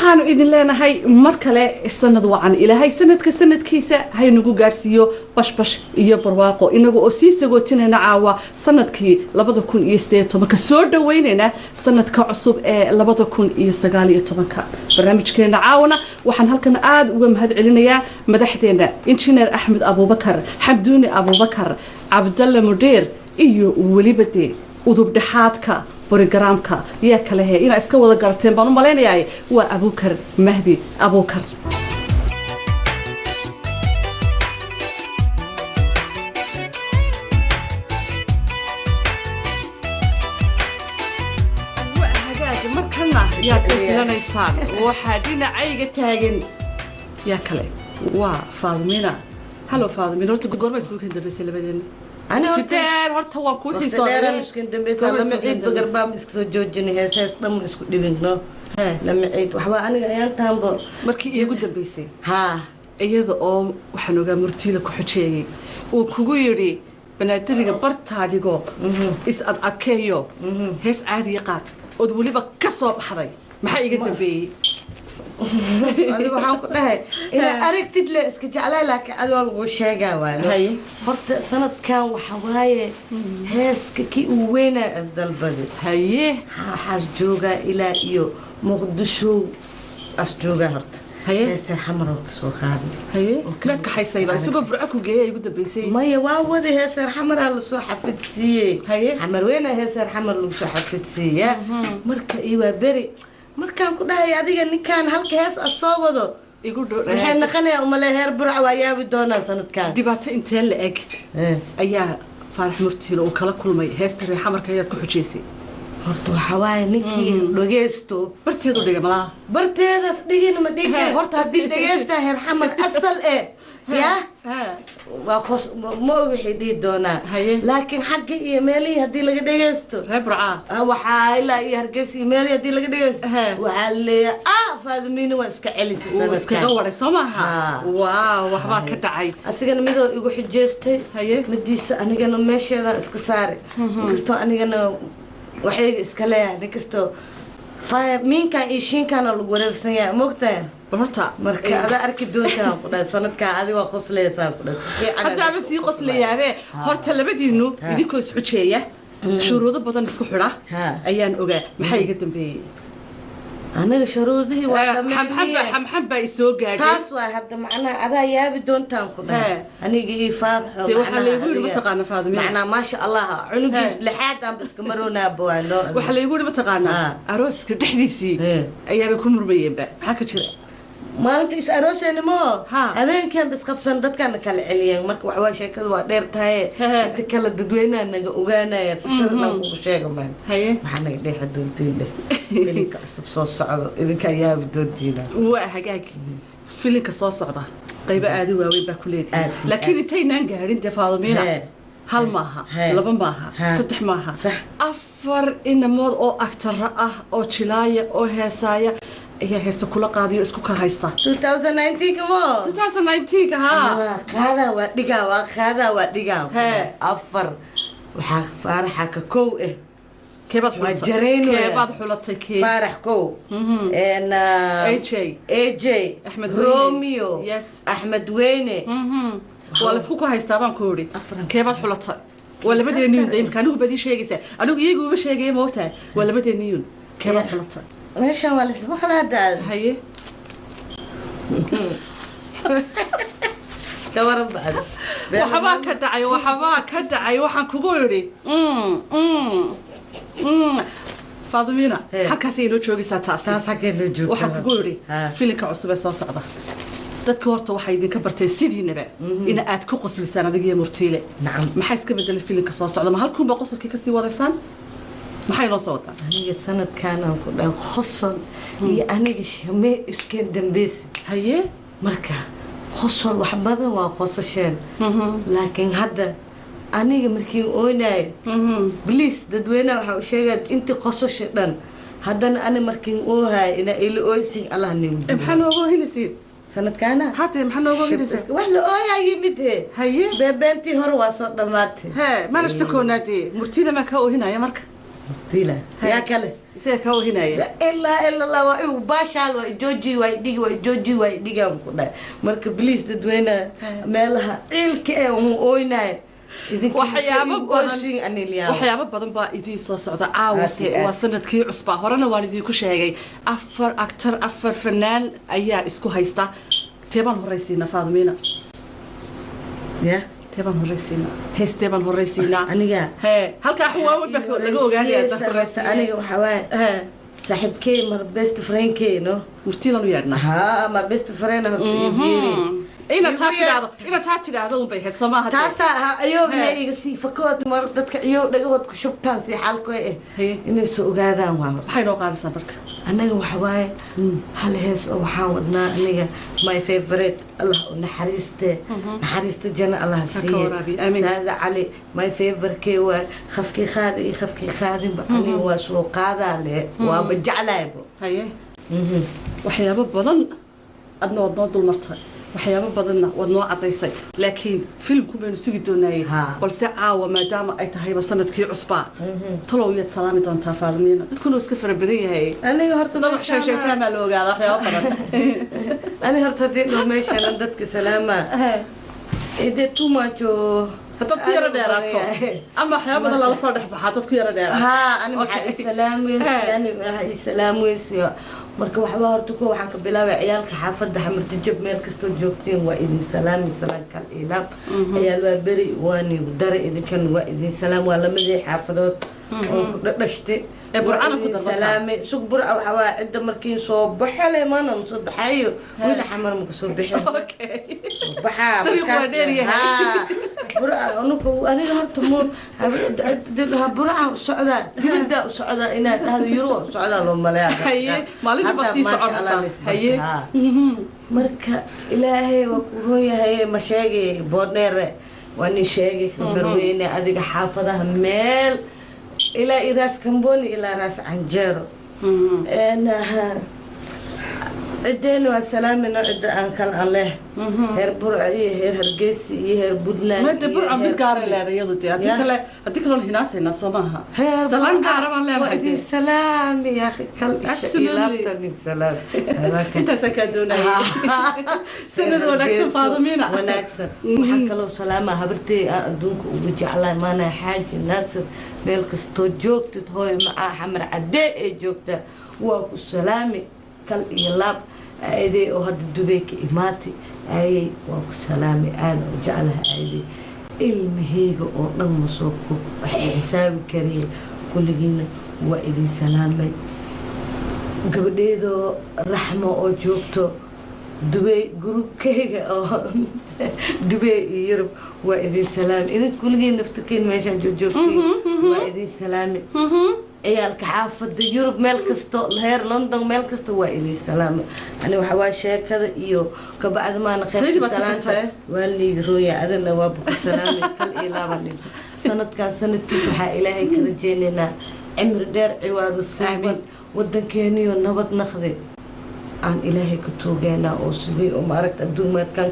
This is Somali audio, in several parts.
waxaanu idin leenahay mar kale sanad wacan ilaahay sanadkiisa haynagu gaarsiiyo bashbash iyo barwaaqo inaga oo sii sagootinayna caawa sanadkii 2018 soo dhaweynayna sanadka cusub ee 2019 barnaamijkeena caawana waxaan halkan aad uga mahad celinayaa madaxdeena injineer Axmed Abubakar Xamduuni Abubakar Cabdalle Mudeer iyo welibade udub dhaxaadka برنامجka yaa kale he ina iska wada garteen baan u maleynayaa waa Abubakar Mahdi Abubakar وهاجا markana yaa filanaysan waxa dhinacayga taagan yaa kale waa Faadimina halo Faadimina horta goorma soo keendaysay labadeena أنا كتير هرت هو كوتي صار. مش كنت بس لما عيد بقربام إسكو جوجني هسه دم إسكو دبنا. لما عيد وحبا أنا أيام تامبر. مركي يقول دبيسي. ها. أيضا أو وحنوجا مرتيلة كحشيء وكوجيري بناتري برت هاديجو. إس أكيو. هس عادي قات. ودولي بكسر حذي. ما حيجي دبي. أنا وحنا كلها إذا أردت تدل إسكتي على لك أنا والشجع وانا هاي هرت سنة كان وحواي هاس كي وين أزد البلد هاي حجوجا إلى إيو مقدشو أشجوجا هرت هاي هاس حمرا سو خارج هاي ما كحيسي بقى سوق برعكو جاي يقول بيسي ما يواود هاس حمرا لسو حفت سي هاي حمر وين هاس حمر لسو حفت سي مركا إيوه بري markaan ku dhahay adiga ninkaan halka hees soo wado igu dhow waxaan naqanay umale heer burca waa yaabi doona sanadkan dibaato intee la eg ayaa Faarax Murtiilo oo kala kulmay heesta reexa markay aad ku xujeysay horta waxa waaye ninkii dhageysto barteedu dhigay malaha barteeda dhigin ma dhigay horta hadii dhageysta heer xamar asal يا وخص ما وحدي دونا لكن حق إيميلي هدي لقى ديستو ربعة وحايلا يهرجس إيميلي هدي لقى ديستو وحالي فاذمين واسكعلي سنة واسكعوري سماها واو وحبا كدعي أسيقنا ميدو يقول حجيستي مديس أنا جانا ماشي هذا اسكساري كستو أنا جانا وحيد اسكاليا نكستو فمين كان إيشين كانوا الجورير سنة مقتنع برتا مركا هذا أركض دونتها قد سنة كعادي وقصلي سان قد هذا بس يقصلي يا بيه هرت اللي بدي إنه يديكوا سعودية شروط بدن نسكو حرة أيان أوجا محي قدم بي أنا شروطي حم يسوق خاص واحد معنا هذا يا بدون تنقد أنا جي فرح وحلا يقول ما تقانا فاضي معنا ما شاء الله عنقي لحد عم بس كمرونا بوانو وحلا يقول ما تقانا أروس كدحديسي أيام يكون مربيين بقى حكى كذا ما أنت إيش أروسني ما أمين كان بس قبسن ضد كان كالعليا مرك وحواشة كذا وديرت هاي تكلم بدوينا إنه وجانا يتصلنا وشيء كمان هاي محنا قدي حدون تيله فيلك صوص صعد إذا كان يا بدون تيله وحقاك فيلك صوص صعدة قيبة عادي وين بكليتي لكن إنتي نانجهرين تفاضمينا هل ماها لبن ماها ستح ماها أفر إن مود أو أكتر أو تشلاية أو هساية هي هسه كل قاضي اسكو كهايستا 2019 كمان 2019 ها هذا ودقا هذا ودقا أفر وح فرحة كو كيف حلتك كيف حلتك فرح كو إن AJ أحمد روميو يس أحمد ويني ولا اسكو كهايستا بان كوري كيف حلتك ولا بدي نيون دايم كانوا بدي شيء جسا أنا يجوا بشيء موتها ولا بدي نيون كيف حلتك ليش هو الاسبوع هذا هي كورم بعد وحبا كدعي وحن كقولي فاضمينا حكاسي لو جوجي ساتاسي حكينا جوجي وحن كقولي فيلك عصبة soo socda dadka horta waxa idin ka bartay sidiinaba in aad ku qoslisaan adiga iyo murtiile maxay iska bedel filimka soo socda ma halkuu ba qosolkii ka sii wadaysaan maxay loo soo wadaa aniga sanadkan aan ku dhan khosol iyo aniga shamee iskeen dambeys haye marka khosol wax badan waa khosasheen laakiin hadda aniga markii ooynay please dadweynaha waxa uu sheegay inta khosasho dhan haddana ani markii oohay ina ila ooysin allah nin maxaa loo oohinaysiin sanadkaana حتى محنا وقولي وحلا يا يمده هي بنتي هو واسط دماتي ها ما نشتكوناتي مرتيله ما كاو هنا يا مرك ديلا يا كله سيك هو هنا يا إلا الله وباشال وجوجي وجوجي ويديهم كده مركب بليس تدوينا مالها إلك وموينا waxyaabo badan baa idin soo socda caawase waa sanadkii cusba horena waan idinku sheegay 4 actor 4 fanaan ayaa isku haysta teeban horeysiina Faadmiina ya teeban horeysiina heesteeban horeysiina aniga halka xawaa wadka laga ogaanaya dadka aniga waxa waa saaxiibkay mar best friendkay no murtidan u yeedna ha mar best friend ina taatiraado un bay heed Soomaha taasa ayo meeyga si fakood mar dadka iyo dhagahood ku shubtaan si xalko inay soo ogaadaan waxay noo qaadaysaa marka anaga waxa waaye hal hees oo waxaan wadnaa aniga my favorite Allah naxariista jana Allah siiyo saada cali my favorite kee waa khafki khaadin bani waa soo qaadaale waa bajaclaybo haye waxyaabo badan adna wadno dul martay waxyaabo badanna wad noo cadaysay laakiin filmku baynu sugi doonayay balse caawa maadaama ay tahay sanadkii cusba talow yad salaami doontaa Faadmiina dadkuna iska farabadan yahay aniga horta dad wax sheegtaan ma la ogaado waxyaabo badan aniga horta dad meeshan dadka salaama ide tumajo dad ku yara dheeraato ama waxyaabo badan la soo dhaxbaxa dad ku yara dheeraato ha aniga waxay salaameysiyo marka waxba horta ko waxaan ka bilaabay ciyaalka xaafadda xamarta jab meel kasto joogteen waa idin salaami salaamka ilaam ciyaal waa bari waani dare idinkan waa idin salaam waa lamadii xaafadood oo ku dhashtay burcana ku darba salaami suuq burca waxa waa cid markiin soo baxale maana soo baxayo wila xamar ma soo bixin okay baxa marka dheeriyahay burca aniga horta mo burca socda dibada socda inaad hada yuro socda loo maleeyaa haye maalin ba sii soconaysa haye marka ilaahay waa ku rooyahay ma sheegay boodneere wani sheegay barweene adiga xaafadaha meel إلى راس كمبوني إلى راس عنجيرو أنا عدين والسلام من عد أنكل الله هير برعي هير هرجيسي هير بدلان ما تبرع من قارة لا رياضتي أديك لون هناس هنا صباحها سلام قارة من لا ودي سلام يا أخي كل إلى سلام أنت سكدونا سند ونكسر فاضمينا ونكسر وحكى له سلامة هبرتي أدونك وجعلها ما أنا حاجة الناس meelkasto joogtid hooy macaa xamar cadee ee joogta waa ku salaami kal iyo laab aydee oo hadda dubay ka imaatay ayay waa ku salaami aad u jeclaha aydee ilmaheyga oo dhan ma soo koob waxay xisaabi kareen kulligiina waa idin salaamay gabadheedoo raxmo oo joogto dubay gurubkayga oo dubay iyo Yurub waa idin salaami idin kulligiin naftakeen meeshaan joogjoogtay waa idin salaami ciyaalka xaafadda Yurub meel kasto heer London meel kasto waa idin salaami ani waxa waa sheekada iyo ka bacd maana khayr salaanta waa liig rooya adana waa ku salaami kal ilaaban sanadkan sanadkiisa waxa ilaahay ka rajeenaynaa cimri dheer ciwaado suuban wadankeeniyo nabad naqdi aan ilaahay ku toogeena oo sidii oo maaragta adduumaadkan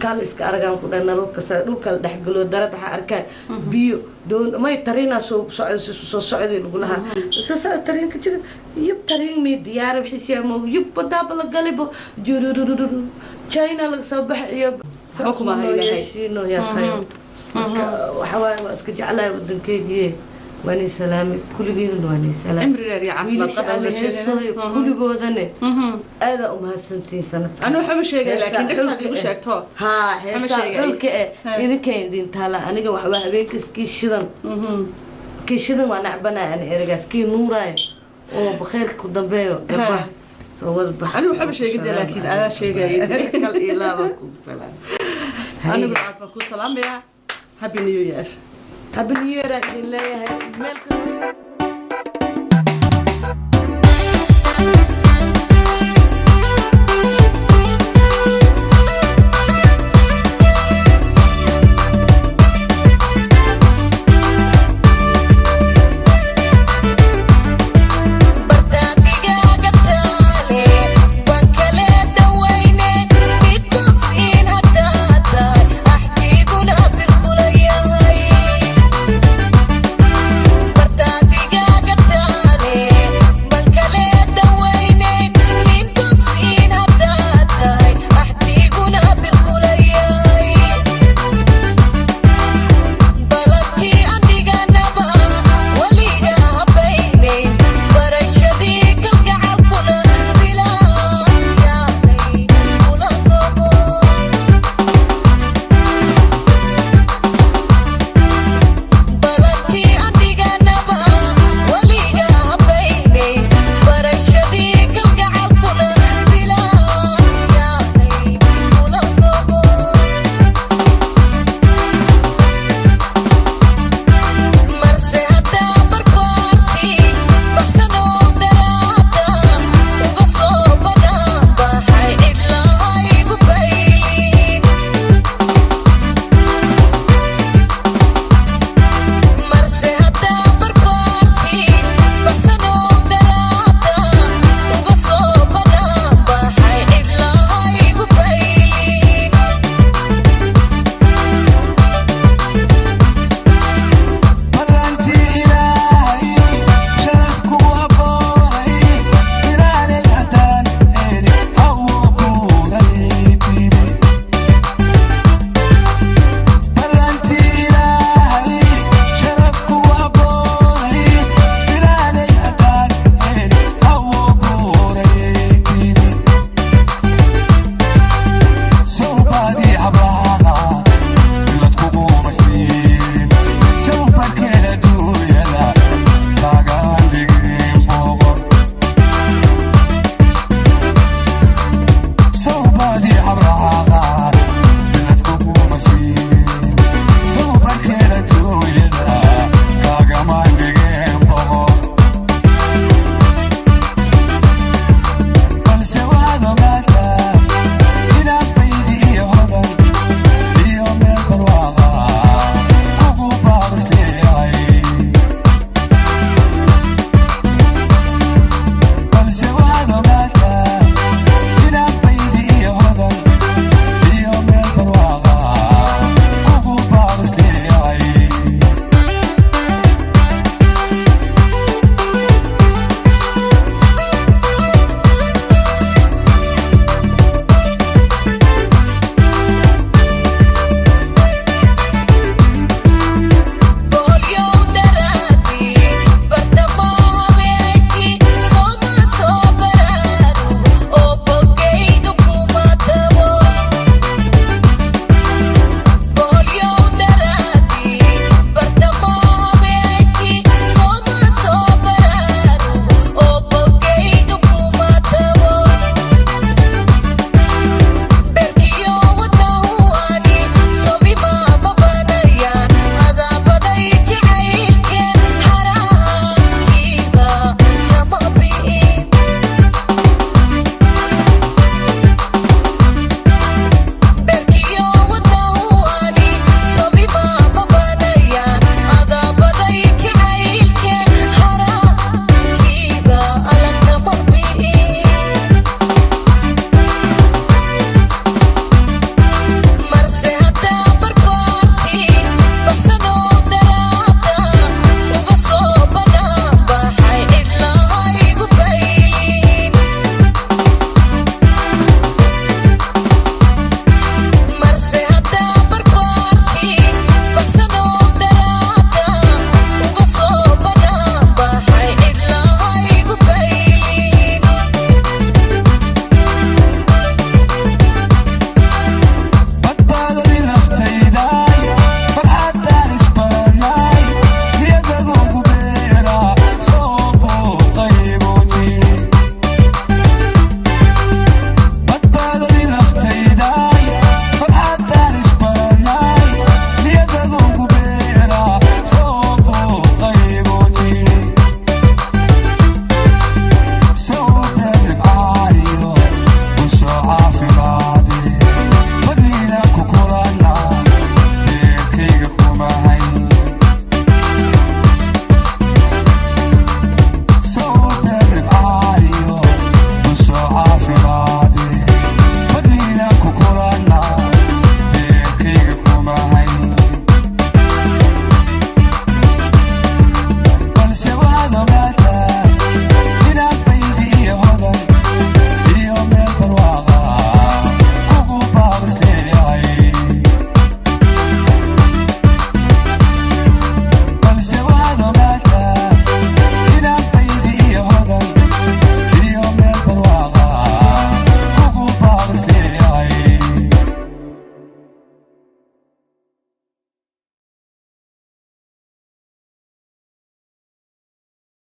kale iska aragaan ku dhan nalka dhulka dhaxgalo darad waxa arkaa biyo doon may tarina soo socday lagu lahaa soo socday tarinka jira yib tarin mi diyaar bixisi ama yib badab la galibo jurururu China la soo baxayo xukuma haylahay shino ya tayo waxa waa iska jeclaa wadankeedii واني سلامي كل جيل واني سلام عمري راري عفوا قبل كل جودني هذا هالسنتين سنة أنا حمش شيء لكن دكتور مش أكتر ها حمش شيء إذا كان دين تلا أنا جو حبها بين كيشدن كيشدن وأنا عبنا أنا إرجع كي نوراي وبخير كدبيو كبه صوت بح أنا حمش شيء جدا لكن أنا شيء جيد كل إله بكون سلام أنا بعد بكون سلام يا هابي نيو يير Happy New Year الله